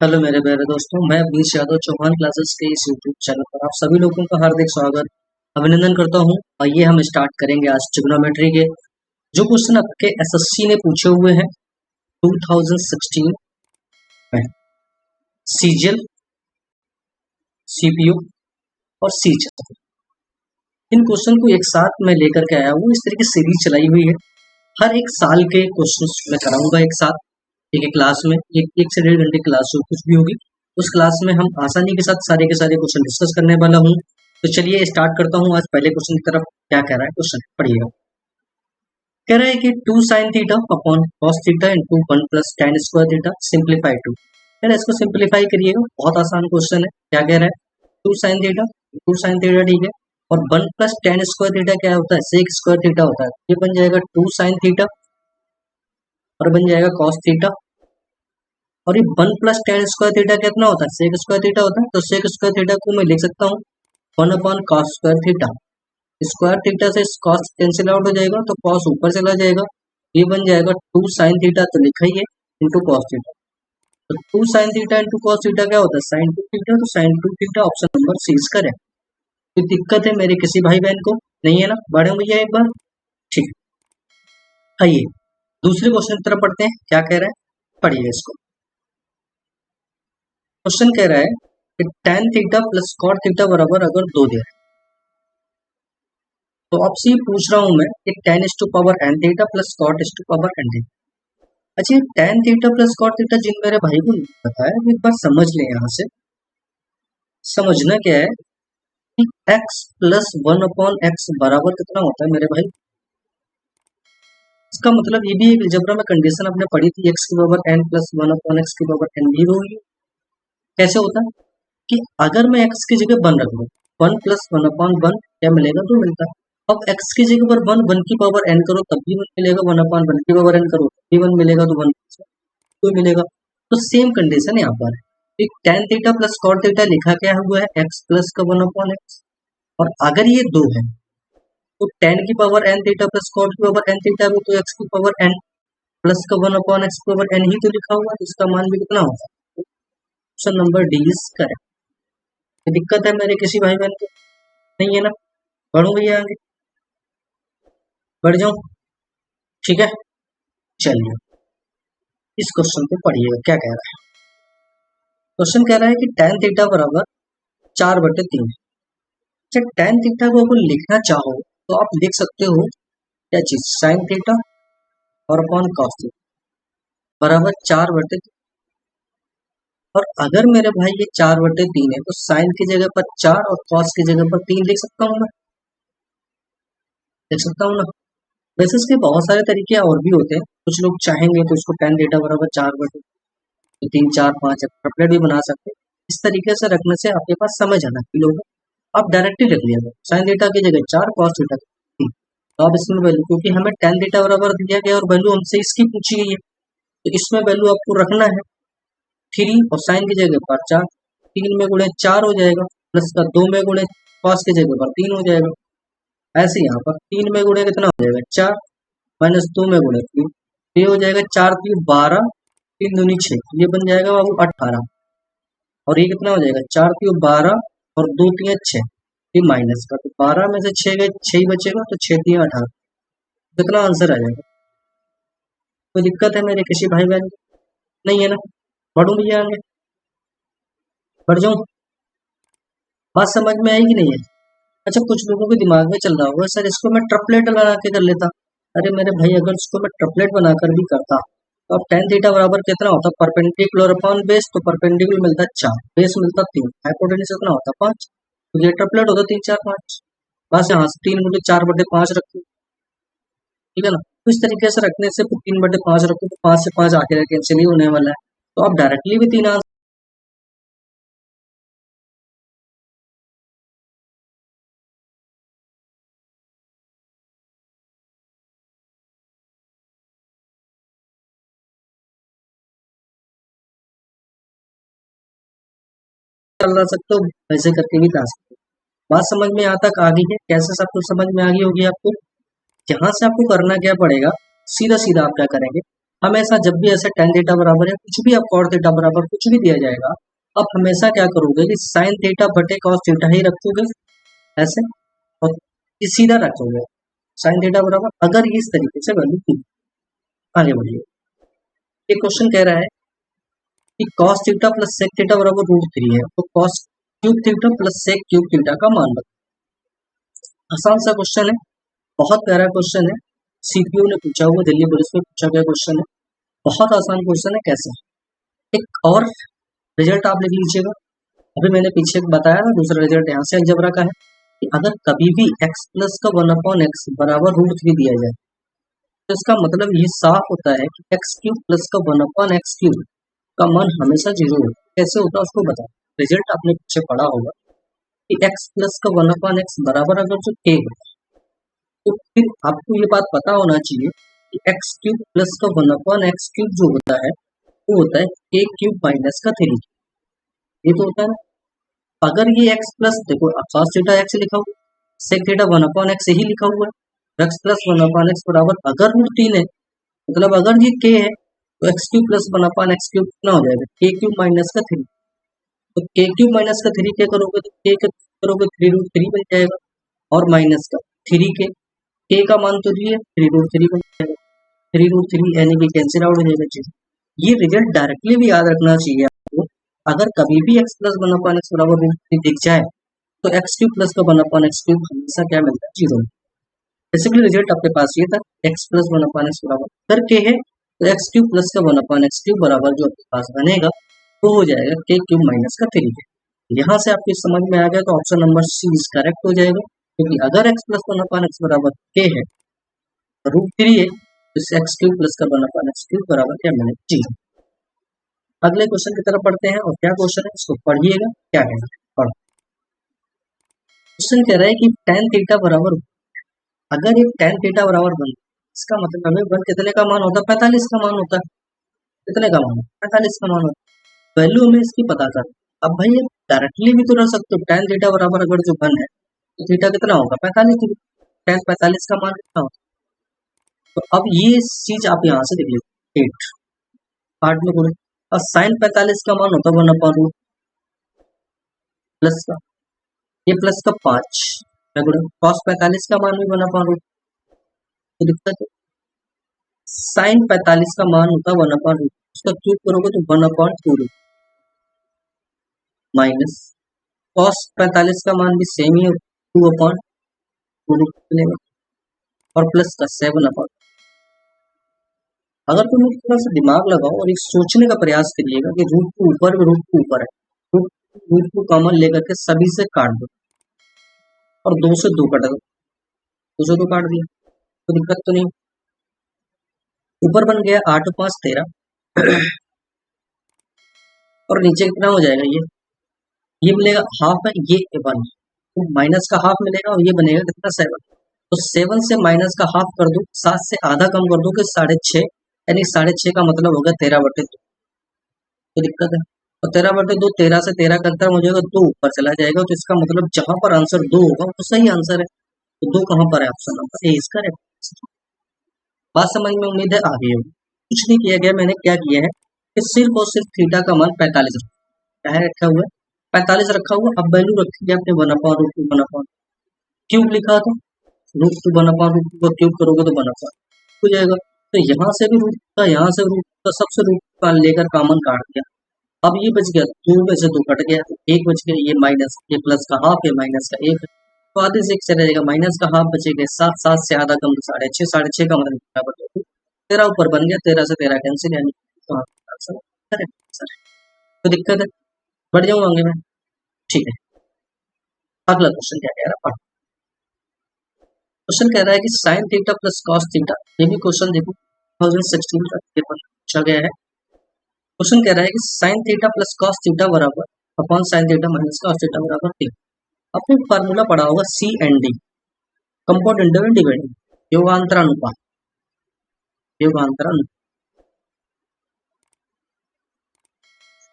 Hello मेरे प्यारे दोस्तों, मैं अवनीश यादव चौहान क्लासेस के इस यूट्यूब चैनल पर आप सभी लोगों का हार्दिक स्वागत अभिनंदन करता हूं। आइए हम स्टार्ट करेंगे आज ट्रिग्नोमेट्री के जो क्वेश्चन आपके एसएससी ने पूछे हुए हैं 2016 में। सीजीएल, सीपीयू और सीजीएल, इन क्वेश्चन को एक साथ मैं लेकर के आया हूँ। इस तरह की सीरीज चलाई हुई है, हर एक साल के क्वेश्चन मैं कराऊंगा एक साथ एक क्लास में। एक से 1.5 घंटे क्लास जो कुछ भी होगी उस क्लास में हम आसानी के साथ सारे के सारे क्वेश्चन डिस्कस करने वाला हूँ। तो चलिए स्टार्ट करता हूँ आज पहले क्वेश्चन की तरफ। क्या कह रहा है क्वेश्चन, पढ़िएगा। कह रहा है कि 2 sin theta upon cos theta into 1 plus tan square theta simplify to. कह रहा है इसको सिंप्लीफाई करिएगा, बहुत आसान क्वेश्चन है। क्या कह रहा है, 2 sin थीटा ठीक है, और 1 प्लस tan स्क्वायर थीटा क्या होता है, sec स्क्वायर थीटा होता है। ये बन जाएगा 2 sin थीटा और बन जाएगा cos थीटा, और ये 1 प्लस tan स्क्वायर थीटा कितना होता है, sec स्क्वायर थीटा होता है। तो sec स्क्वायर थीटा को मैं लिख सकता हूँ 1 upon cos square theta. Square theta से cos कैंसिल आउट हो जाएगा तो cos ऊपर चला जाएगा, ये बन जाएगा 2 sin थीटा तो लिखा ही है इंटू cos थीटा। तो 2 sin theta into cos theta क्या होता है, sin 2 थीटा। तो sin 2 theta option number C इसका है। कोई दिक्कत है मेरे किसी भाई बहन को, नहीं है ना? बढ़े भैया एक बार, ठीक है। आइए दूसरे क्वेश्चन की तरफ पढ़ते हैं। क्या कह रहा है, पढ़िए इसको। क्वेश्चन कह रहा है कि tan theta plus cot theta बराबर अगर 2 दे, तो आपसे ये पूछ रहा हूं मैं कि tan is to power n theta plus cot is to power n theta. अच्छा, tan theta plus cot theta जिन मेरे भाई को नहीं पता है, एक बार समझ लें। यहाँ से समझना क्या है कि x प्लस 1 अपॉन एक्स बराबर कितना होता है मेरे भाई। इसका मतलब ये भी एक अलजेब्रा में कंडीशन आपने पढ़ी थी, x की power n plus 1 upon x की पावर n भी होगी। कैसे होता है कि अगर मैं x की जगह 1 रख दूं, 1 प्लस 1 अपॉन 1 क्या मिलेगा, 2 मिलता है। अब x की जगह पर 1 की पावर n करो तब भी 1 मिलेगा, 1 अपॉन 1 की पावर n करो तब भी 1 मिलेगा, तो 1 2 मिलेगा। तो सेम कंडीशन यहाँ पर है। tan theta plus cot theta लिखा क्या हुआ है, x प्लस का 1 अपॉन एक्स, और अगर ये 2 है तो tan की power n theta plus cot की पावर n थीटा भी, तो x की पावर n प्लस का 1 अपॉन एक्स की पावर n ही तो लिखा हुआ है, तो इसका मान भी कितना होगा। Option number D is correct. दिक्कत है मेरे किसी भाई बहन को, नहीं है ना? बढ़ू भैया आगे, बढ़ जाऊं, ठीक है। चलिए इस क्वेश्चन को पढ़िएगा। क्या कह रहा है, क्वेश्चन कह रहा है कि tan थीटा बराबर 4/3। अच्छा, tan थीटा को अगर लिखना चाहो तो आप लिख सकते हो क्या चीज, sin थीटा और अपॉन cos थीटा बराबर 4/3। और अगर मेरे भाई ये 4/3 है तो साइन की जगह पर 4 और कॉस की जगह पर 3 लिख सकता हूँ मैं, लिख सकता हूँ ना। वैसे इसके बहुत सारे तरीके और भी होते हैं। कुछ लोग चाहेंगे तो इसको tan थीटा बराबर 4/3 4 5 ट्रिपलेट भी बना सकते हैं। इस तरीके से रखने से आपके पास समझ आना फील होगा। आप डायरेक्टली रख लिया साइन थीटा की जगह 4, कॉस थीटा 3। तो आप इसमें वैल्यू, क्योंकि हमें tan थीटा बराबर दिया गया और वैल्यू हमसे इसकी पूछी गई है, तो इसमें वैल्यू आपको रखना है 3, और साइन की जगह पर 4, 3 में गुणे 4 हो जाएगा, प्लस का 2 में गुणे कॉस की जगह पर 3 हो जाएगा। ऐसे यहाँ पर 3 में गुणे कितना हो जाएगा 4, माइनस 2 में गुणे 3, ये हो जाएगा 4 3 12, 3 दूनी 6, ये बन जाएगा बाबू 18। और ये कितना हो जाएगा 4 3 12 और 2 3 6, ये माइनस का, तो 12 में से 6 गए 6 ही बचेगा, तो 6 3 18, कितना आंसर आ जाएगा। कोई दिक्कत है मेरे किसी भाई बहन को, नहीं है ना? बढ़ू भैया आगे, बढ़ जाऊं, बात समझ में आएगी नहीं है? अच्छा, कुछ लोगों के दिमाग में चल रहा होगा सर इसको मैं ट्रिपलेट लगा के कर लेता। अरे मेरे भाई, अगर इसको मैं ट्रिपलेट बनाकर भी करता तो अब tan थीटा बराबर कितना होता, परपेंडिकुलर अपॉन बेस, तो परपेंडिकुलर मिलता 4, बेस मिलता 3, हाइपोटेन्यूज कितना होता 5, तो ये ट्रिपलेट होता 3 4 5। बस यहाँ से 3/4/5 रखो, ठीक है ना। तो इस तरीके से रखने से 3/5 रखो तो 5 से 5 आके कैंसिल ही होने वाला है, तो आप डायरेक्टली भी 3 ला सकते हो, वैसे करके भी ला सकते हो। बात समझ में यहाँ तक आ गई है, कैसे सब कुछ समझ में आ गई होगी आपको। यहाँ से आपको करना क्या पड़ेगा, सीधा सीधा आप क्या करेंगे, हमेशा जब भी ऐसे tan थीटा बराबर है कुछ भी, अब cos थीटा बराबर कुछ भी दिया जाएगा, अब हमेशा क्या करोगे कि sin थीटा बटे cos थीटा ही रखोगे ऐसे, और ये सीधा रखोगे sin थीटा बराबर, अगर इस तरीके से वैल्यू की। आगे बढ़िए, ये क्वेश्चन कह रहा है कि cos theta plus sec theta बराबर √3 है, तो cos cube theta plus sec cube theta का मान बताओ। आसान सा क्वेश्चन है, बहुत प्यारा क्वेश्चन है, सीपीयू ने पूछा हुआ, दिल्ली पुलिस में पूछा गया क्वेश्चन है, बहुत आसान क्वेश्चन है। कैसे, एक और रिजल्ट आप लिख लीजिएगा, अभी मैंने पीछे बताया ना, दूसरा रिजल्ट यहाँ से अलजेब्रा का है कि अगर कभी भी x प्लस का 1/x बराबर √3 दिया जाए, तो इसका मतलब ये साफ होता है कि x क्यूब प्लस का 1/x क्यूब का मान हमेशा 0 होता है। कैसे होता है उसको बताओ, रिजल्ट आपने पीछे पढ़ा होगा कि x प्लस का 1/x बराबर अगर जो k है, तो फिर आपको ये बात पता होना चाहिए कि x क्यूब प्लस का 1/x क्यूब जो होता है वो होता है k क्यूब माइनस का 3। ये तो होता है ना, अगर ये x प्लस, देखो cos थीटा x लिखा हुआ, sec थीटा 1/x ही लिखा हुआ है, x प्लस 1/x बराबर अगर √3 है, मतलब अगर ये k है तो x cube plus 1/x cube कितना हो जाएगा, k क्यूब माइनस का 3। तो k क्यूब माइनस का 3 क्या करोगे, तो k का करोगे 3√3 बन जाएगा, और माइनस का 3 k का मान तो दिए 3√3 बन जाएगा, 3√3 यानी कि कैंसिल आउट हो जाएगा चीज। ये रिजल्ट डायरेक्टली भी याद रखना चाहिए आपको, अगर कभी भी x प्लस 1/x बराबर √3 दिख जाए, तो x क्यूब प्लस का 1/x क्यूब हमेशा क्या मिलता है, 0। बेसिकली रिजल्ट आपके पास ये था, x प्लस 1/x बराबर अगर k है, तो x क्यूब प्लस का 1/x क्यूब बराबर जो आपके पास बनेगा वो हो जाएगा k क्यूब माइनस का 3। यहाँ से आपकी समझ में आ गया तो option number C is correct हो जाएगा, क्योंकि अगर x प्लस 1/x बराबर k है, √3 है, तो इस x क्यूब प्लस का 1/x क्यूब बराबर क्या मिलेगा, 0। अगले क्वेश्चन की तरफ बढ़ते हैं, और क्या क्वेश्चन है इसको पढ़िएगा, क्या है पढ़ो। क्वेश्चन कह रहा है कि tan थीटा बराबर, अगर एक tan थीटा बराबर 1, इसका मतलब हमें 1 कितने का मान होता है, 45 का मान होता है, कितने का मान, 45 का मान होता है, वैल्यू हमें इसकी पता कर। अब भाई ये डायरेक्टली भी तो रह सकते हो, tan थीटा बराबर अगर जो 1 है तो थीटा कितना होगा, 45, tan 45 का मान कितना होगा। तो अब ये चीज आप यहाँ से देख लीजिए, 8 पार्ट में बोले, और साइन 45 का मान होता है 1/√, प्लस का, ये प्लस का 5, कॉस 45 का मान भी 1/√, तो दिक्कत है, साइन 45 का मान होता है 1/√, उसका क्यूब करोगे तो 1/2 माइनस कॉस 45 का मान भी सेम ही 2/2 मिलेगा, और प्लस का 7/, अगर तुम थोड़ा सा दिमाग लगाओ और एक सोचने का प्रयास करिएगा कि रूट को ऊपर में, रूट को ऊपर है, रूट को कॉमन लेकर के सभी से काट दो, और 2 से 2 कट दो, 2 से 2 काट दिया तो दिक्कत तो नहीं। ऊपर बन गया 8 5 13, और नीचे कितना हो जाएगा, ये मिलेगा हाफ है, ये 1, तो माइनस का हाफ मिलेगा, और ये बनेगा कितना 7, तो 7 से माइनस का हाफ कर दो, 7 से आधा कम कर दो कि 6.5, यानी 6.5 का मतलब होगा 13/2, तो दिक्कत है, और 13/2, 13 से 13 का अंतर हो जाएगा, 2 ऊपर चला जाएगा, तो इसका मतलब जहां पर आंसर 2 होगा वो सही आंसर है, तो 2 कहां पर है, ऑप्शन नंबर ए इसका करेक्ट। बात समझ में उम्मीद है आ गई होगी। कुछ नहीं किया गया, मैंने क्या किया है कि सिर्फ और सिर्फ थीटा का मान 45 रखा हुआ है, 45 रखा हुआ, अब वैल्यू रखी है आपने 1/√2, 1/, क्यूब लिखा था, √2 1/√2 को क्यूब करोगे तो 1/, हो जाएगा, तो यहाँ से भी रूट का, यहाँ से रूट का, सबसे रूट का लेकर कॉमन काट दिया, अब ये बच गया 2 में से 2 कट गया, तो 1 बच गया, ये माइनस, ये प्लस का हाफ है, माइनस का 1, तो आधे से 1 चला जाएगा, माइनस का हाफ बचेगा 7, 7 से आधा कम तो 6.5, 6.5 का मतलब बराबर 13 ऊपर बन गया, 13 से 13 कैंसिल, यानी तो आंसर करेक्ट आंसर है। तो दिक्कत है, बढ़ जाऊँ आगे में, ठीक है। अगला क्वेश्चन क्या कह रहा है, क्वेश्चन कह रहा है कि sine theta plus cos theta, ये भी क्वेश्चन देखो 2016 का पेपर पूछा गया है। क्वेश्चन कह रहा है कि sine theta plus cos theta बराबर upon sine theta minus cos theta बराबर टी। आपने फार्मूला पढ़ा होगा C and D, compound interval divided, योगांतरानुपात, योगांतरानुपात,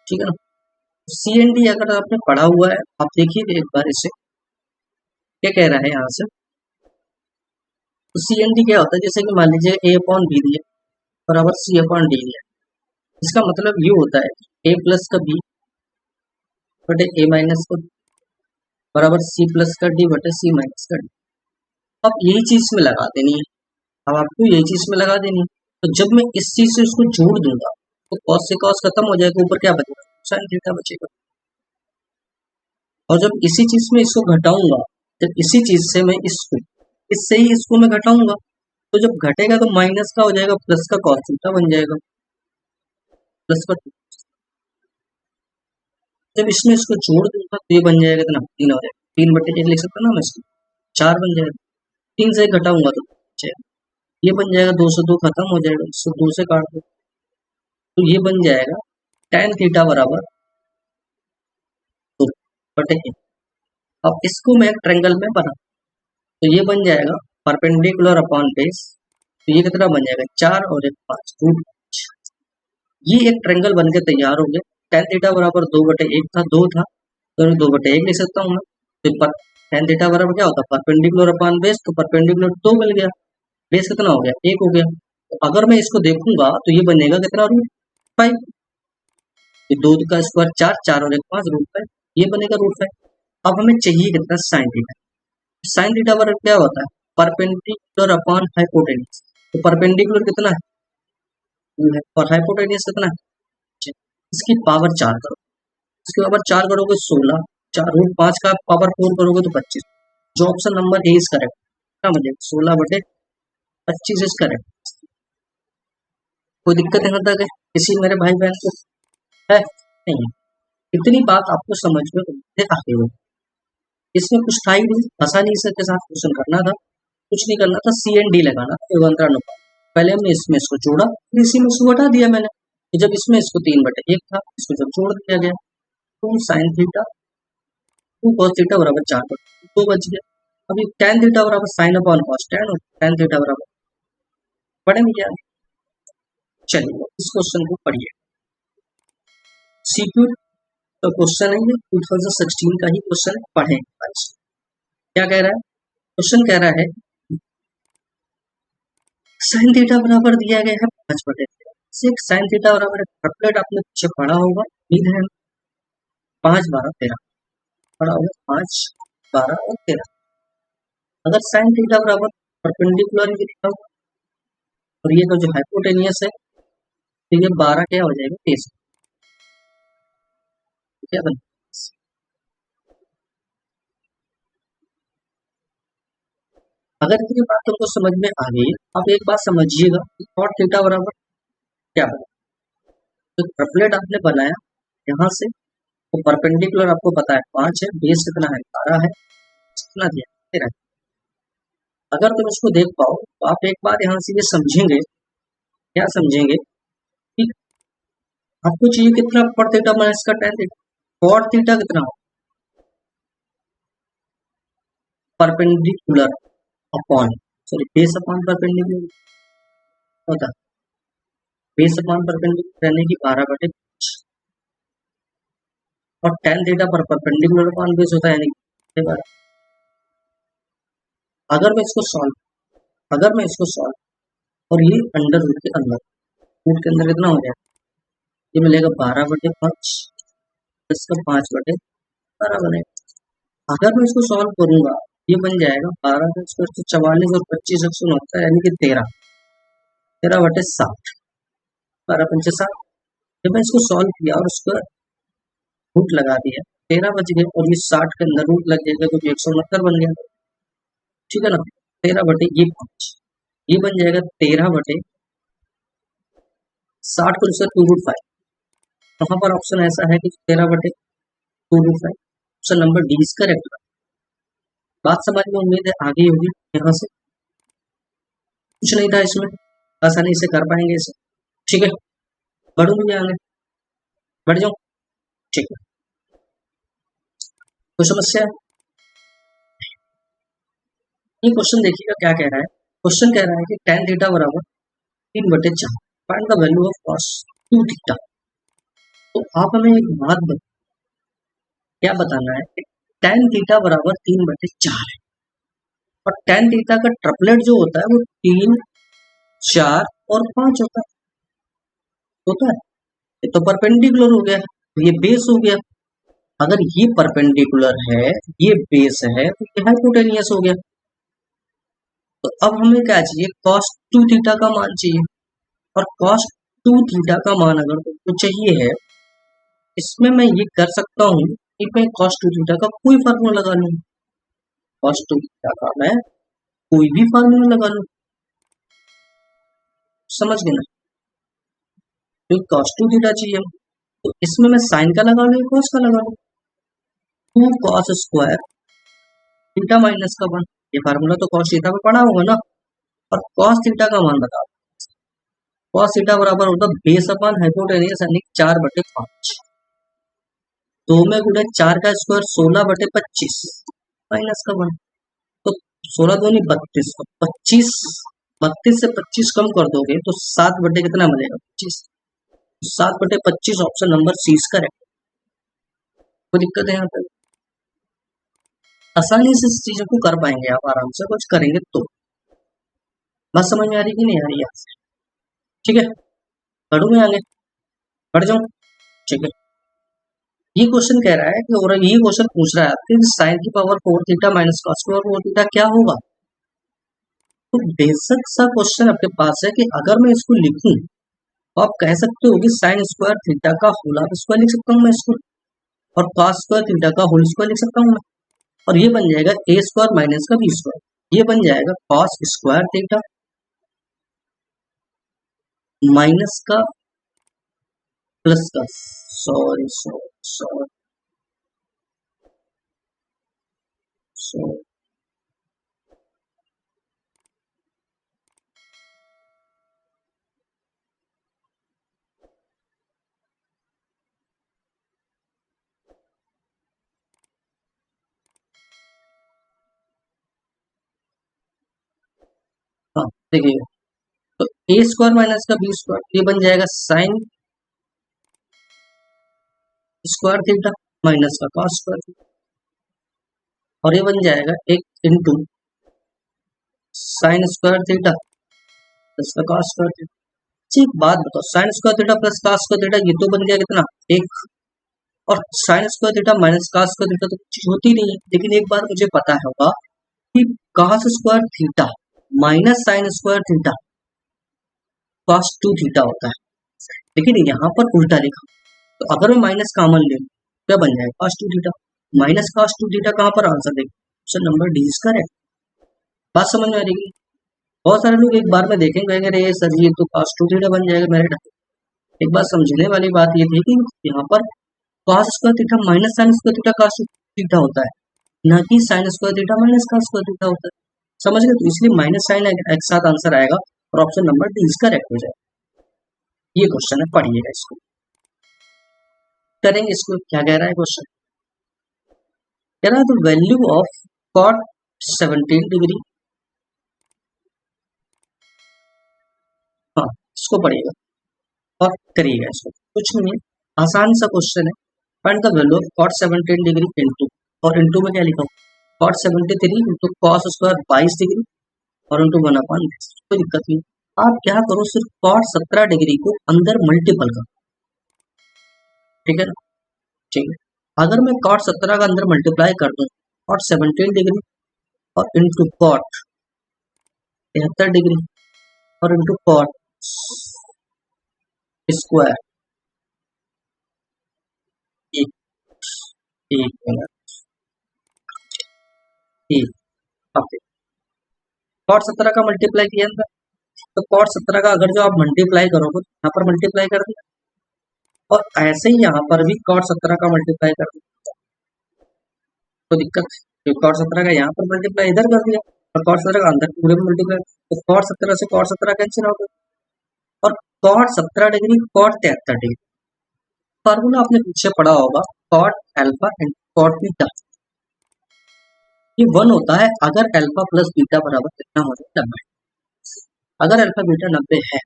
ठीक है ना। सी एंड डी अगर आपने पढ़ा हुआ है, आप देखिए एक बार इसे क्या कह रहा है यहाँ से, तो सी एन डी क्या होता है, जैसे कि मान लीजिए ए अपॉन बी दिया, बराबर सी अपॉन डी लिया। इसका मतलब ये होता है ए प्लस का बी बटे ए माइनस का बराबर सी प्लस का डी बटे सी माइनस का डी। अब यही चीज में लगा देनी है, अब आपको यही चीज में लगा देनी है। तो जब मैं इस चीज से इसको जोड़ दूंगा तो कॉस से कॉस खत्म हो जाएगा, ऊपर क्या बचेगा, साइन थीटा बचेगा। और जब इसी चीज में इसको घटाऊंगा, जब इसी चीज से मैं इसको इससे ही इसको मैं घटाऊंगा, तो जब घटेगा तो माइनस का हो जाएगा, प्लस का कॉस थीटा बन जाएगा, प्लस का। जब इसमें इसको जोड़ दूंगा तो ये बन जाएगा इतना, 3 हो जाएगा, 3 बटे 1 लिख सकता ना मैं इसको, 4 बन जाएगा। 3 से घटाऊंगा तो ये बन जाएगा, 2 से 2 खत्म हो जाएगा, इसको 2 से काट दो तो ये बन जाएगा tan थीटा बराबर 2 बटे 1। अब इसको मैं एक ट्रायंगल में बना, तो ये बन जाएगा परपेंडिकुलर अपॉन बेस, तो ये कितना बन जाएगा, 4 और 1 5 रूट 5। ये एक ट्रायंगल बन के तैयार हो गया। tan थीटा बराबर 2 बटे 1 था, 2 था, तो 2 बटे 1 लिख सकता हूँ मैं। तो tan थीटा बराबर क्या होता है, परपेंडिकुलर अपॉन बेस, तो परपेंडिकुलर 2 मिल गया, बेस कितना हो गया, 1 हो गया। तो अगर मैं इसको देखूंगा तो ये बनेगा कितना, रूट 5। ये 2 का स्क्वायर 4, 4 और 1 5 रूट 5, ये बनेगा रूट 5। अब हमें चाहिए कितना, साइन थीटा। साइन थीटा बराबर क्या होता है, परपेंडिकुलर अपॉन हाइपोटेन्यूज। तो परपेंडिकुलर कितना है, 2 है, और हाइपोटेन्यूज कितना है, इसकी पावर 4 करो, इसकी पावर 4 करोगे 16, 4 रूट 5 का पावर 4 करोगे तो 25। जो option number A is correct, क्या मुझे 16 बटे 25 इज करेक्ट। कोई दिक्कत यहाँ तक है किसी मेरे भाई बहन को है, नहीं। इतनी बात आपको समझ में आगे हो, इसमें कुछ था ही नहीं, आसानी से के साथ क्वेश्चन करना था, कुछ नहीं करना था, सी एंड डी लगाना था, युगांतर अनुपात। पहले हमने इसमें इसको जोड़ा, फिर इसी में इसको हटा दिया मैंने। जब इसमें इसको 3 बटे 1 था, इसको जब जोड़ दिया गया, 2 साइन थीटा 2 कॉस थीटा बराबर 4 बटे 2 बच गया। अभी tan थीटा बराबर साइन अपॉन कॉस tan, और tan थीटा बराबर पढ़ेंगे क्या, चलिए इस क्वेश्चन को पढ़िए। सीक्यू तो क्वेश्चन है, ये 2016 का ही क्वेश्चन है, पढ़े। क्या कह रहा है क्वेश्चन, कह रहा है साइन थीटा बराबर दिया गया है 5 बटे 6, साइन थीटा बराबर ट्रिपलेट आपने पीछे पढ़ा होगा, उम्मीद है 5 12 13 पढ़ा होगा, 5 12 और 13। अगर साइन थीटा बराबर परपेंडिकुलर ही लिखा होगा और ये जो हाइपोटेनियस है, तो ये 12 क्या हो जाएगा, 23 क्या बन। अगर इतनी बात तुमको समझ में आ गई, आप एक बात समझिएगा कि कॉट थीटा बराबर क्या है। तो ट्रिपलेट आपने बनाया यहाँ से, तो परपेंडिकुलर आपको पता है 5 है, बेस कितना है 12 है, कितना दिया 13। अगर तुम इसको देख पाओ तो आप एक बार यहाँ से ये समझेंगे, क्या समझेंगे कि आपको चाहिए कितना कॉट थीटा माइनस का tan थीटा, कॉट थीटा कितना हो, perpendicular upon, sorry base upon perpendicular होता है, बेस अपॉन परपेंडिकुलर यानी कि 12 बटे 5, और tan थीटा पर परपेंडिकुलर अपॉन बेस होता है यानी कि 12। अगर मैं इसको सॉल्व और ये अंडर रूट के अंदर, रूट के अंदर कितना हो जाएगा, ये मिलेगा 12 बटे 5, इसका 5 बटे 12 बनेगा। अगर मैं इसको सॉल्व करूंगा, ये बन जाएगा 12 का स्क्वायर तो 44 और 25 169 यानी कि 13 बटे 7, 12 पंचे 7। जब मैं इसको सॉल्व किया और उसको रूट लगा दिया, 13 बच गए, और ये 60 के अंदर रूट लग जाएगा तो 169 बन गया, ठीक है ना। 13 बटे ये 5, ये बन जाएगा 13 बटे 60 को इसका 2 रूट 5। वहां पर ऑप्शन ऐसा है कि 13 बटे 2 root 5, option number D is correct. बात समझ में उम्मीद है आगे होगी, यहाँ से कुछ नहीं था इसमें, आसानी से कर पाएंगे इसे, ठीक है। बढ़ूंगी आगे, बढ़ जाऊं, ठीक है। कोई समस्या है, ये क्वेश्चन देखिएगा क्या कह रहा है। क्वेश्चन कह रहा है कि tan थीटा बराबर 3 बटे 4, find the value of cos 2 theta. तो आप हमें एक बात क्या बताना है कि tan थीटा बराबर 3 बटे 4 है, और tan थीटा का ट्रिपलेट जो होता है वो 3 4 और 5 होता है। होता है। ये तो परपेंडिकुलर हो गया, ये बेस हो गया। अगर ये परपेंडिकुलर है, ये बेस है, तो ये हाइपोटेनियस हो गया। तो अब हमें क्या चाहिए, cos 2 थीटा का मान चाहिए। और cos 2 थीटा का मान अगर तुमको चाहिए है, इसमें मैं ये कर सकता हूँ कि मैं cos 2 थीटा का कोई फार्मूला लगा लूँ। cos 2 थीटा का मैं कोई भी फार्मूला लगा लूँ, समझ गए ना। तो cos 2 थीटा चाहिए, तो इसमें मैं साइन का लगा लूँ, cos का लगा लूँ। 2 cos स्क्वायर थीटा माइनस का 1, ये फार्मूला तो cos थीटा में पढ़ा होगा ना। और cos थीटा का मान बता, cos थीटा बराबर होता है बेस अपन हाइपोटेनियस यानी 4/5। 2 में गुणे 4 का स्क्वायर 16/25 माइनस का 1। तो 16 दूनी 32, 25, 32 से 25 कम कर दोगे तो 7 बटे कितना मिलेगा, 25। 7/25 option number C is correct. कोई दिक्कत है यहाँ पे, आसानी से इस चीजों को कर पाएंगे आप आराम से, कुछ करेंगे तो। बात समझ में आ रही कि नहीं आ रही है? ठीक है, पढ़ू मैं आगे, पढ़ जाऊं। ठीक है, ये क्वेश्चन कह रहा है कि, और ये क्वेश्चन पूछ रहा है कि साइन की पावर 4 थीटा माइनस कॉस की पावर 4 थीटा क्या होगा। तो बेसिक सा क्वेश्चन आपके पास है कि अगर मैं इसको लिखूं तो आप कह सकते हो कि साइन स्क्वायर थीटा का होल स्क्वायर लिख सकता हूं मैं इसको, और कॉस स्क्वायर थीटा का होल स्क्वायर लिख सकता हूं मैं। और ये बन जाएगा ए स्क्वायर माइनस का बी स्क्वायर, ये बन जाएगा कॉस स्क्वायर थीटा माइनस का प्लस का, सॉरी सॉरी सॉरी सॉरी, हाँ देखिए, तो ए स्क्वायर माइनस का बी स्क्वायर, ये बन जाएगा साइन स्क्वायर थीटा माइनस का कॉस स्क्वायर थीटा, और ये बन जाएगा एक into sine square theta plus का कॉस स्क्वायर थीटा। एक बात बताओ, sign square theta plus cos square theta ये तो बन गया कितना, एक। और sign square theta minus cos square theta तो कुछ होती नहीं है, लेकिन एक बार मुझे पता होगा कि cos square theta minus sign square theta cos 2 theta होता है, लेकिन यहाँ पर उल्टा लिखा। तो अगर मैं माइनस कॉमन ले क्या बन जाएगा, cos 2 theta minus cos 2 theta. कहाँ पर आंसर देखिए, ऑप्शन नंबर डी इसका है। बात समझ में आ रही है? बहुत सारे लोग एक बार में देखेंगे अरे सर ये तो cos 2 थीटा बन जाएगा मेरे। एक बार समझने वाली बात ये थी कि यहाँ पर cos square theta minus sign square theta cos theta होता है, ना कि sign square theta minus cos square theta होता है। समझ गए? तो इसलिए माइनस साइन एक साथ आंसर आएगा और ऑप्शन नंबर डी इसका करेक्ट हो जाएगा। ये क्वेश्चन है, पढ़िएगा इसको, करेंगे इसको। क्या कह रहा है क्वेश्चन, कह रहा है the value of cot 17 degree, हाँ इसको पढ़िएगा और करिएगा इसको, कुछ नहीं है, आसान सा क्वेश्चन है। Find the value of cot 17 degree into, और इनटू में क्या लिखा, cot 73 into cos square 22 degree और इनटू 1/10। कोई दिक्कत नहीं, आप क्या करो, सिर्फ cot 17 डिग्री को अंदर मल्टीपल करो, ठीक है ना। ठीक है, अगर मैं cot 17 का अंदर मल्टीप्लाई कर दूं cot 17 डिग्री और इनटू cot 73 डिग्री और इनटू cot स्क्वायर, एक एक मिनट, एक ओके, cot 17 का मल्टीप्लाई किया अंदर, तो cot 17 का अगर जो आप मल्टीप्लाई करोगे तो यहाँ पर मल्टीप्लाई कर दिया, और ऐसे ही यहाँ पर भी cot 17 का मल्टीप्लाई कर दिया, तो दिक्कत, तो cot 17 का यहाँ पर मल्टीप्लाई इधर कर दिया और cot 17 का अंदर पूरे में मल्टीप्लाई, तो cot 17 से cot 17 कैंसिल हो गया, और cot 17 degree cot 73 degree, formula आपने पीछे पढ़ा होगा cot alpha and cot beta, ये 1 होता है अगर अल्फा प्लस बीटा बराबर कितना हो जाए, 90। अगर अल्फा बीटा 90 है,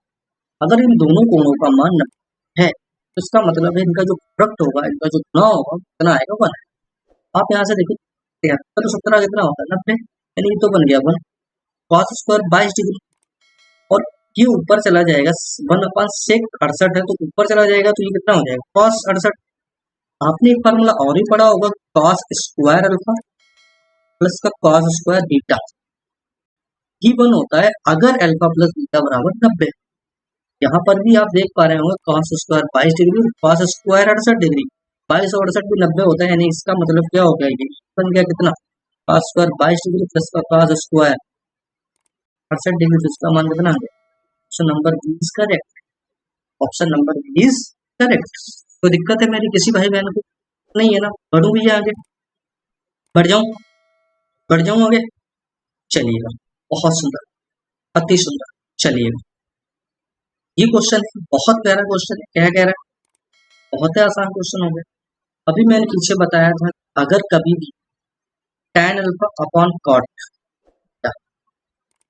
अगर इन दोनों कोणों का मान 90 है, तो इसका मतलब है इनका जो प्रोडक्ट होगा, इनका जो गुणा होगा कितना आएगा, 1। आप यहाँ से देखिए 73 17 कितना होता है, 90, यानी ये तो बन गया 1। cos स्क्वायर 22 डिग्री, और ये ऊपर चला जाएगा, 1/sec68 है तो ऊपर चला जाएगा तो ये कितना हो जाएगा cos 68। आपने एक फार्मूला और ही पढ़ा होगा, cos स्क्वायर अल्फा प्लस का cos स्क्वायर बीटा, ये वन होता है अगर अल्फा प्लस बीटा बराबर 90। यहाँ पर भी आप देख पा रहे होंगे cos square 22 degree, cos square 68 degree, 22 और 68 भी 90 होता है, यानी इसका मतलब क्या हो गया, ये बन गया कितना cos स्क्वायर 22 डिग्री प्लस का cos स्क्वायर 68 डिग्री, तो इसका मान कितना आ गया, option number B is correct, option number B is correct. तो दिक्कत है मेरी किसी भाई बहन को नहीं है ना, बढ़ू भी आगे, बढ़ जाऊं, बढ़ जाऊं आगे, चलिएगा, बहुत सुंदर, अति सुंदर, चलिएगा। ये क्वेश्चन है, बहुत प्यारा क्वेश्चन है, क्या कह रहा है, बहुत ही आसान क्वेश्चन हो गया। अभी मैंने पीछे बताया था अगर कभी भी tan अल्फा अपॉन cot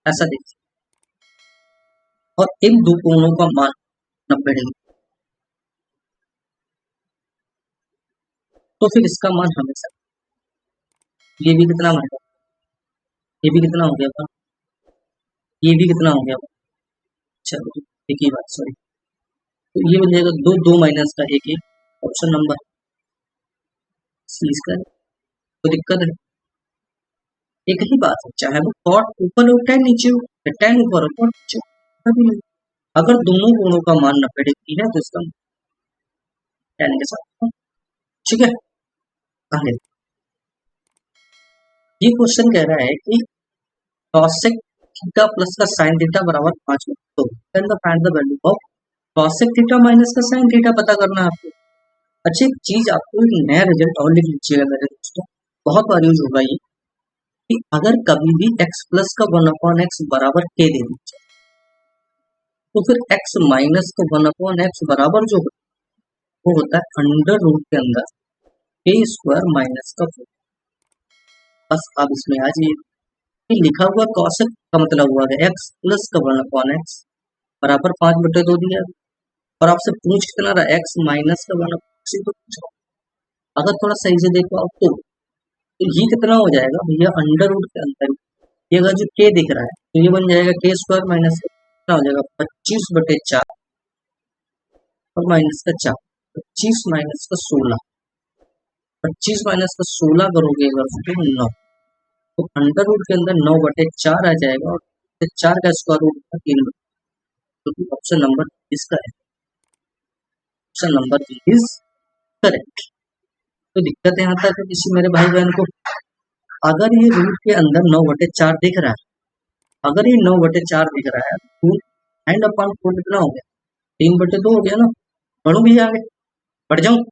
ऐसा देखिए और इन दो कोणों का मान 90 डिग्री, तो फिर इसका मान हमेशा ये भी कितना बनेगा, ये भी कितना हो गया, ये भी कितना हो गया, चलो एक ही बात, सॉरी, तो ये बन जाएगा 2 2 माइनस का 1 1, ऑप्शन नंबर सी इसका, तो दिक्कत है, एक ही बात है, चाहे वो cot ऊपर हो tan नीचे हो, या tan ऊपर हो cot नीचे हो, कभी नहीं। अगर दोनों कोणों का मान 90 डिग्री है तो इसका tan के साथ, ठीक है। आगे ये क्वेश्चन कह रहा है कि cosec थीटा प्लस का sin थीटा बराबर 5 में, तो then the find the value of cosec theta minus का sin थीटा पता करना है आपको। अच्छा एक चीज आपको एक नया रिजल्ट और लिख लीजिएगा मेरे दोस्तों, बहुत बार यूज होगा ये, कि अगर कभी भी x प्लस का 1/x बराबर k दे दीजिए तो फिर x माइनस का 1/x बराबर जो वो होता है अंडर रूट के अंदर a स्क्वायर माइनस का 4। बस आप इसमें आ जाइए, लिखा हुआ cosec का मतलब हुआ है x प्लस का 1/x बराबर 5/2 दिया, और आपसे पूछ कितना रहा x माइनस का 1/x, तो पूछो अगर थोड़ा सही से देखो आप तो ये कितना हो जाएगा भैया अंडर रूट के अंदर, ये अगर जो k दिख रहा है तो ये बन जाएगा k स्क्वायर माइनस कितना हो जाएगा 25/4 और माइनस का 4, 25 माइनस का 16, 25 माइनस का 16 करोगे अगर तो 9, तो अंडर रूट के अंदर 9/4 आ जाएगा, और 4 का स्क्वायर रूट का 3, तो ऑप्शन नंबर इसका है, ऑप्शन नंबर इज करेक्ट। तो दिक्कत यहाँ तक है किसी मेरे भाई बहन को, अगर ये रूट के अंदर 9/4 दिख रहा है, अगर ये 9/4 दिख रहा है तो एंड अपॉन 4 कितना हो गया, 3/2 हो गया ना, बढ़ू भी आगे, बढ़ जाऊं,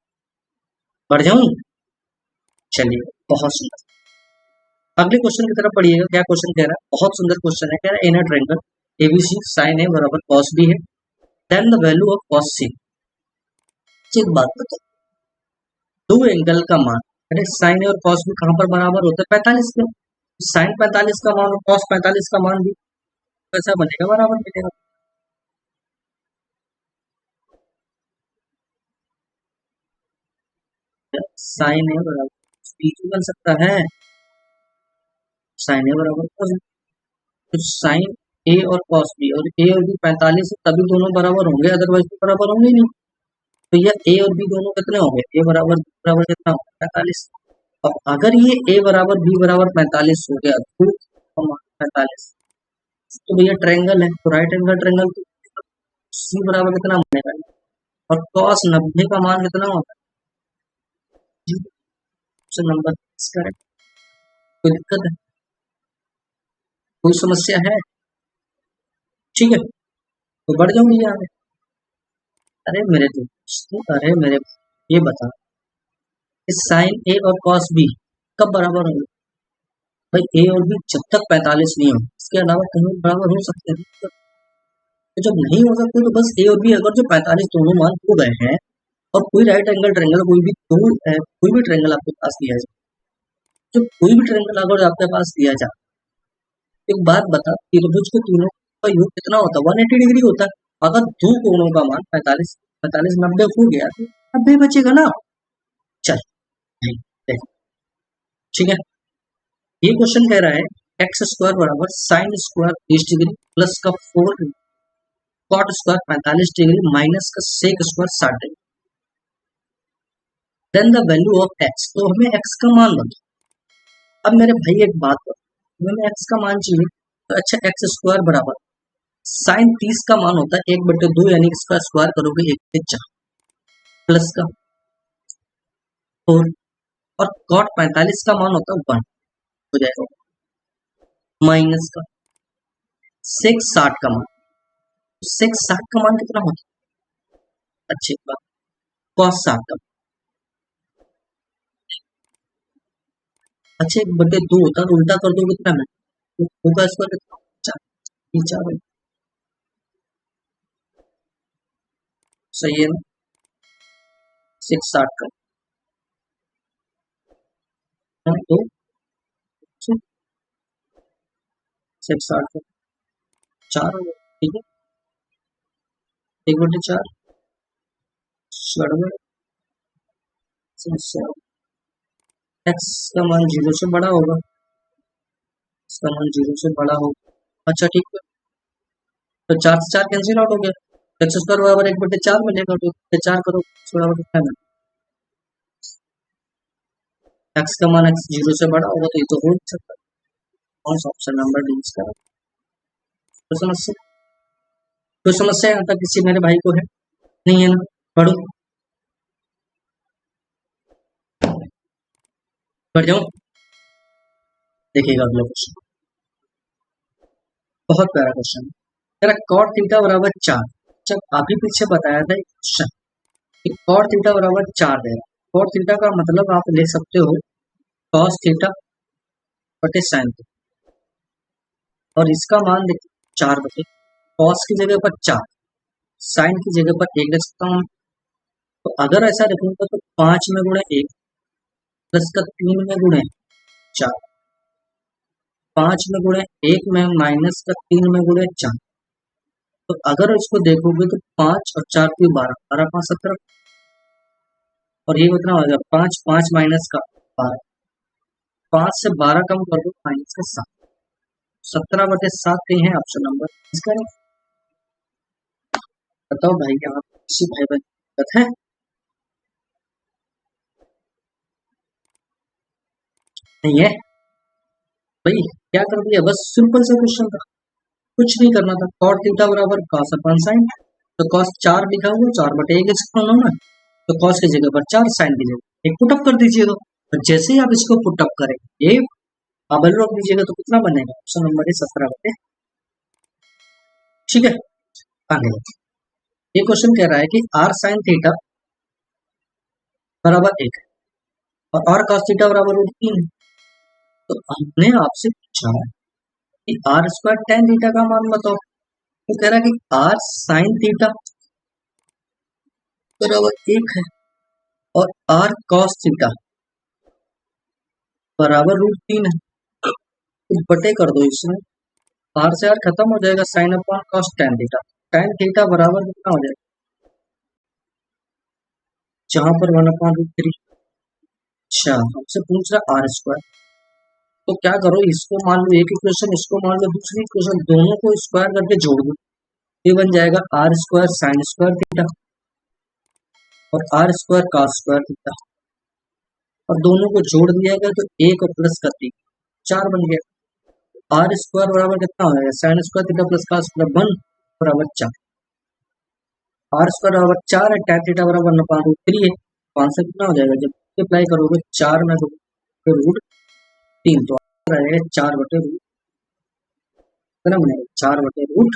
बढ़ जाऊं, चलिए बहुत सुंदर। अगले क्वेश्चन की तरफ पढ़िएगा, क्या क्वेश्चन कह रहा है, बहुत सुंदर क्वेश्चन है, कह रहा है in a triangle ABC sin a बराबर cos b है, then the value of cos c। एक बात बताओ, दो एंगल का मान, अरे साइन और कॉस भी कहां पर बराबर होता है, 45 के, साइन 45 का मान और कॉस 45 का मान भी कैसा बनेगा, बराबर मिलेगा। साइन ए बराबर बी बन सकता है, साइन ए बराबर कॉस बी, तो साइन ए और कॉस बी, और ए और बी 45 है तभी दोनों बराबर होंगे, अदरवाइज तो बराबर होंगे नहीं। तो यह ए और बी दोनों कितने होंगे, ए बराबर बी बराबर कितना होगा 45, और अगर ये ए बराबर बी बराबर 45 हो गया तो 45, तो भैया ट्रायंगल है तो राइट एंगल ट्रायंगल, तो सी बराबर कितना बनेगा, और cos 90 का मान कितना होगा, ऑप्शन नंबर करेक्ट। कोई दिक्कत है, कोई समस्या है, ठीक है, तो बढ़ जाऊंगी आगे। अरे मेरे दोस्तों, अरे मेरे, ये बता इस साइन ए और कॉस बी कब बराबर होंगे, भाई ए और बी जब तक 45 नहीं हो, इसके अलावा कहीं बराबर हो सकते हैं, तो जब नहीं हो सकते तो बस ए और बी अगर जो 45 दोनों मान हो गए हैं, और कोई राइट एंगल ट्रायंगल कोई भी ट्रायंगल आपके पास दिया जाए, तो कोई भी ट्रायंगल अगर आपके पास दिया जाए, एक बात बता, त्रिभुज के तीनों का योग कितना होता है, 180 डिग्री होता है, अगर दो कोणों का मान 45 45 90 हो गया तो 90 बचेगा ना, चल ठीक है। ये क्वेश्चन कह रहा है एक्स स्क्वायर बराबर साइन स्क्वायर 30 डिग्री प्लस का 4 कॉट स्क्वायर 45 डिग्री माइनस का sec square 60 degree. Then the value of X, तो हमें एक्स का मान बताओ। अब मेरे भाई एक बात बताओ, हमें एक्स का मान चाहिए, तो अच्छा एक्स स्क्वायर बराबर साइन 30 का मान होता है 1/2, यानी इसका स्क्वायर करोगे 1 से 4 प्लस का 4, और कॉट 45 का मान होता है 1 हो जाएगा, माइनस का सेक 60 का मान, सेक 60 का मान कितना होता है, अच्छी बात, कॉस 60 का, अच्छा 1/2 होता है, तो उल्टा कर दो कितना में, तो होगा इसका कितना 4, सही है ना, सेक 60 का, तो सेक 60 का 4 हो गया, ठीक है, 1/4 एक्स का मान 0 से बड़ा होगा, इसका मान 0 से बड़ा होगा, अच्छा ठीक है, तो 4 से 4 कैंसिल आउट हो गया, एक्स स्क्वायर बराबर 1/4 मिलेगा, तो 4 करो बराबर कितना है, एक्स का मान एक्स 0 से बड़ा होगा, तो ये तो हो सकता है, कौन सा ऑप्शन नंबर डी इसका, तो समस्या, तो समस्या यहाँ तक किसी मेरे भाई को है, नहीं है ना, पढ़ो, पढ़ जाऊं, देखिएगा अगला क्वेश्चन, बहुत प्यारा क्वेश्चन, तेरा कॉट थीटा बराबर 4, जब अभी पीछे बताया था क्वेश्चन कि कॉट थीटा बराबर 4 दे रहा, कॉट थीटा का मतलब आप ले सकते हो कॉस थीटा बटे साइन थीटा, और इसका मान देखिए 4 बटे, कॉस की जगह पर 4, साइन की जगह पर 1 लिख सकता हूँ, तो अगर ऐसा रखूंगा तो 5 में गुणे 1 प्लस का 3 में गुणे 4, 5 में गुणे 1 में माइनस का 3 में गुणे 4, तो अगर इसको देखोगे तो 5 और 4 की 12, 12 5 17, और ये कितना हो जाएगा 5 5 माइनस का 12, 5 से 12 कम कर दो माइनस का 7, 17/7 कहीं है ऑप्शन नंबर इसका, बताओ भाई, यहाँ किसी भाई बहन दिक्कत है, नहीं है भाई, क्या कर दिया, बस सिंपल सा क्वेश्चन था, कुछ नहीं करना था, कॉट थीटा बराबर कॉस अपन साइन, तो कॉस 4 लिखा हुआ 4/1 ना, तो कॉस की जगह पर 4, साइन की जगह एक पुटअप कर दीजिएगा, तो जैसे ही आप इसको पुटअप करेंगे, ये बबल रख दीजिएगा, तो कितना बनेगा, ऑप्शन नंबर है 17/, ठीक है, आगे ये क्वेश्चन कह रहा है कि आर साइन थीटा बराबर 1 और आर कॉस थीटा बराबर √3 है, तो हमने आपसे पूछा कि आर स्क्वायर टेन थीटा का मान बताओ, तो कह रहा है कि आर साइन थीटा बराबर 1 है और आर कॉस थीटा बराबर √3 है, तो बटे कर दो इसमें, आर से आर खत्म हो जाएगा, sine upon cos tan theta बराबर कितना हो जाएगा, जहां पर 1/√3, अच्छा हमसे पूछ रहा आर स्क्वायर, तो क्या करो, इसको मान लो एक इक्वेशन, इसको मान लो दूसरी इक्वेशन, दोनों को स्क्वायर करके जोड़ दो, ये बन जाएगा R square sine square theta और R square cos square theta, और दोनों को जोड़ दिया गया तो 1 और प्लस का 3 4 बन गया, आर स्क्वायर बराबर कितना हो जाएगा, sign square theta plus cos square 1 बराबर 4, आर स्क्वायर बराबर 4 है, tan थीटा बराबर 1/√3 है, तो आंसर कितना हो जाएगा, जब मल्टीप्लाई करोगे 4 में √3, तो आंसर आएगा 4/√3, कितना बनेगा 4/√3,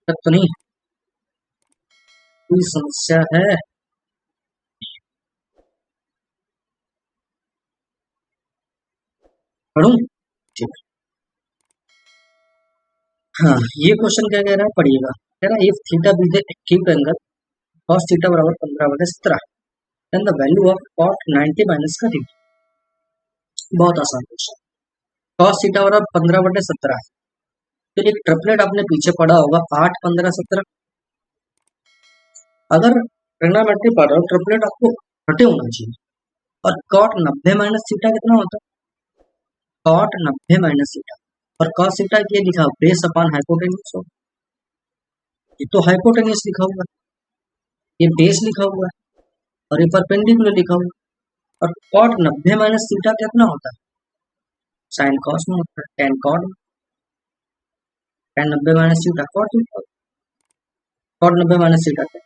तक तो नहीं कोई समस्या है, पढ़ूं, ठीक, हाँ ये क्वेश्चन क्या कह रहा है, पढ़िएगा, कह रहा है if theta be the acute angle cos theta बराबर 15/17, then the value of cot 90 minus का थीटा, बहुत आसान क्वेश्चन, cos थीटा बराबर 15/17, तो एक ट्रिपलेट आपने पीछे पढ़ा होगा 8 15 17, अगर ट्रिग्नोमेट्री पढ़ रहे हो ट्रिपलेट आपको घटे होना चाहिए, और cot 90 माइनस थीटा कितना होता है, cot 90 माइनस थीटा, और cos थीटा ये लिखा बेस अपॉन हाइपोटेन्यूज हो, ये तो हाइपोटेन्यूज लिखा हुआ है, ये बेस लिखा हुआ है और ये परपेंडिकुलर लिखा हुआ है। और cot 90 माइनस थीटा कितना होता है, साइन कॉस में होता है, tan cot, tan 90 minus theta cot theta, cot 90 minus theta क्या,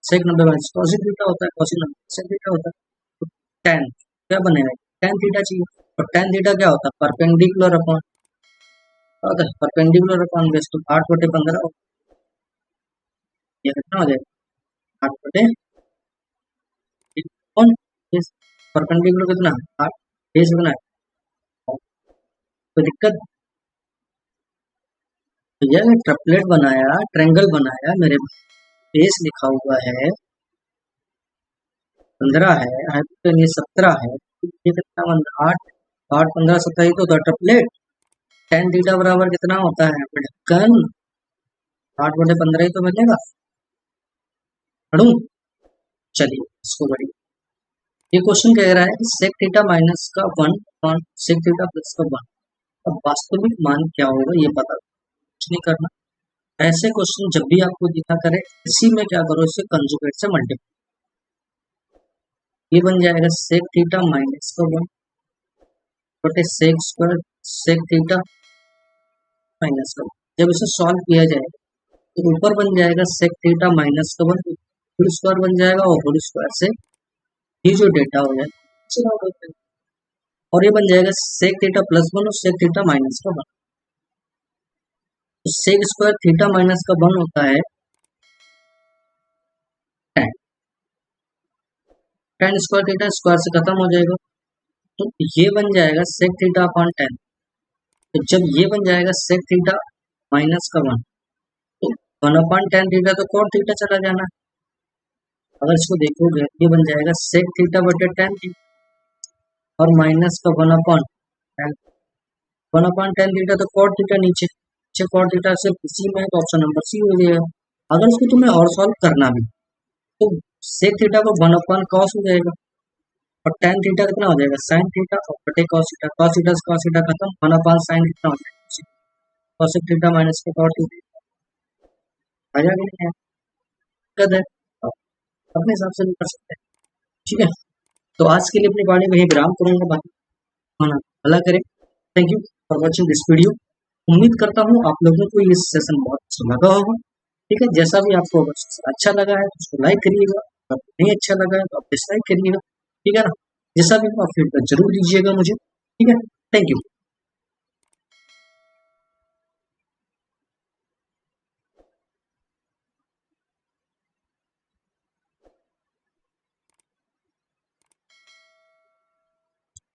सेक 90 माइनस कॉसिक थीटा होता है, कॉसिक 90 सेक थीटा होता है। तो टेन क्या बनेगा, टेन थीटा चाहिए, और टेन थीटा क्या होता है, परपेंडिकुलर अपॉन, होता है परपेंडिकुलर अपॉन बेस, तो 8/15, ये कितना हो जाएगा 8/, कौन परपेंडिकुलर कितना 8, बेस कितना है, कोई दिक्कत। तो यह ट्रिपलेट बनाया, ट्रायंगल बनाया, मेरे बेस लिखा हुआ है 15 है, हाइपोटेन्यूज 17 है, ये कितना बन 8, 8 15 17 ही तो होता है ट्रिपलेट। टेन थीटा बराबर कितना होता है, ढक्कन 8/15 ही तो मिलेगा, पढ़ू। चलिए इसको बढ़िए, ये क्वेश्चन कह रहा है कि सेक थीटा माइनस का 1 अपॉन सेक थीटा प्लस का 1, अब वास्तविक मान क्या होगा ये पता, कुछ नहीं करना। ऐसे क्वेश्चन जब भी आपको दिखा करे, इसी में क्या करो, इसे कंजुगेट से मल्टीप्लाई, ये बन जाएगा सेक थीटा माइनस का 1 बटे sec square sec theta minus का 1। जब इसे सॉल्व किया जाएगा तो ऊपर बन जाएगा सेक थीटा माइनस का 1 होल स्क्वायर बन जाएगा, और होल स्क्वायर से ये जो डेटा हो जाएगा, और ये बन जाएगा सेक थीटा प्लस 1 और सेक थीटा माइनस का 1। तो सेक स्क्वायर थीटा माइनस का 1 होता है ten, ten square theta square से खत्म हो जाएगा, तो ये बन जाएगा सेक थीटा अपॉन 10। तो जब ये बन जाएगा सेक थीटा माइनस का 1, तो 1/10 थीटा तो कॉट थीटा चला जाना है। अगर इसको देखोगे ये बन जाएगा सेक थीटा बटे 10 थीटा और माइनस का 1/10, 1/10 थीटा तो कॉट थीटा नीचे, नीचे कॉट थीटा सिर्फ इसी में, तो ऑप्शन नंबर सी हो जाएगा। अगर इसको तुम्हें और सॉल्व करना भी तो सेक थीटा को 1/cos हो जाएगा, और tan थीटा कितना हो जाएगा साइन थीटा, और बटे cos थीटा, cos थीटा से cos थीटा खत्म, 1/sin कितना हो जाएगा cosec थीटा माइनस का cot थीटा, आ जाएगा नहीं है, दिक्कत है, अपने हिसाब से भी कर सकते हैं, ठीक है। तो आज के लिए अपनी पढ़ाई वही विराम करूंगा, बाकी भला करें। Thank you for watching this video. उम्मीद करता हूँ आप लोगों को ये सेशन बहुत अच्छा लगा होगा, ठीक है। जैसा भी आपको अच्छा लगा है तो उसको लाइक करिएगा, अगर नहीं अच्छा लगा है तो आप डिसलाइक करिएगा, ठीक है ना। जैसा भी आप फीडबैक जरूर दीजिएगा मुझे, ठीक है। Thank you.